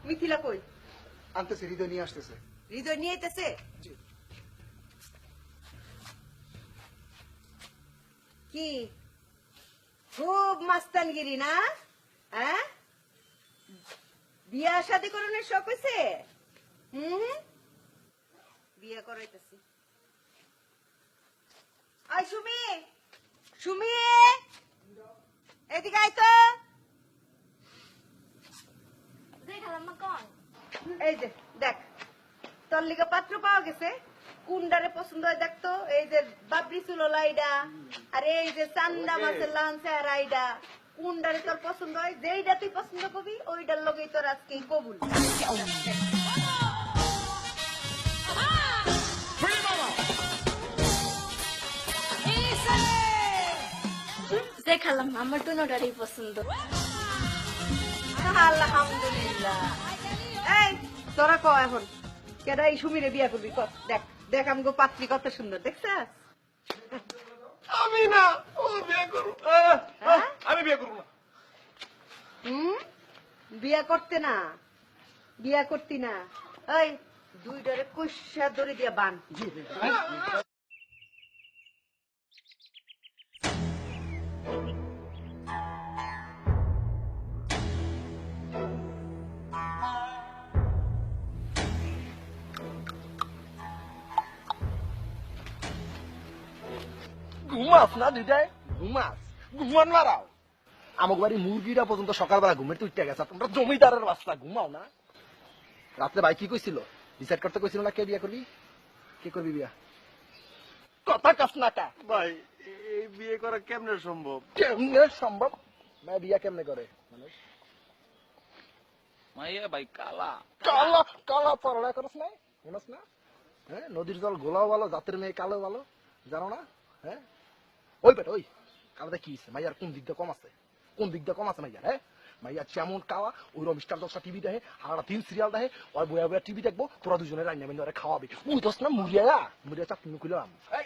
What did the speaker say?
মিথিলা কই? আনতেছে, হৃদয় নিয়ে আসতেছে। হৃদয় নিয়ে আইতেছে? জি। কি খুব মাস্তানগিরি না? হ্যাঁ, বিয়া শাদী করণের শখ হয়েছে? বিয়া করাইতেছি। আয় সুমি, সুমি এদিকে আয় তো। এই যে দেখ, তোর লিগে পাত্র পাওয়া গেছে। কুন্ডারে পছন্দ হয় দেখতো। এই যে বাবরি চুলোলা আইডা, আর এই যে চান্দা মাছের লাঞ্চে আর আইডা। কুন্ডারে তোর পছন্দ হয়, যেইটা তুই পছন্দ করবি ওইটার লগেই তোর আজকে কবুল। দেখালাম আমার তো নোটারই পছন্দ। আলহামদুলিল্লাহ। এই তোরা ক এখন কেডা এই সুমিরে বিয়া করবি? কর, দেখ দেখ আমগো পাত্রী কত সুন্দর, দেখছাস? আমি না, ও বিয়ে করব। আমি বিয়ে করব না। বিয়া করতে না, বিয়া করতি না। এই দুইটারে কুশা ধরে দিয়া বান। ঘুমাস না দিদাই? ঘুমাস? ঘুমান মারাও। আমাকে বাড়ি মুরগিটা পর্যন্ত সকালবেলা ঘুমের তুইটা গেছে, তোমরা জমিদারের বাচ্চা ঘুমাও না। রাত্রে ভাই কি কইছিল? ডিসাইড করতে কইছিল না কে বিয়া করবি? কে করবি বিয়া? কথা কাস না কা ভাই, এই বিয়ে করা কেমনে সম্ভব? কেমনে সম্ভব? ভাই বিয়া কেমনে করে মানুষ? মাইয়া ভাই কালা। কালা কালা পড়ালেখা করস নাই? শুনস না? হ্যাঁ, নদীর জল গোলাও ভালো, জাতের মেয়ে কালো ভালো, জানো না? হ্যাঁ, ওই বেটা ওই কালাটা কি হইছে? মাইয়ার কোন দিকটা কম আছে? কোন দিকটা কম আছে মাইয়ার? হ্যাঁ, মাইয়া যেমন কালা ওই রমিস্টার দশটা টিভি দেখে, হারা দিন সিরিয়াল দেখে, ওই বয়া বয়া টিভি দেখবো, তোরা দুজনে রান্না বান্না খাওয়াবি। ওই দশ না মুড়িয়া মুড়িয়া চাকরি খুলাম। এই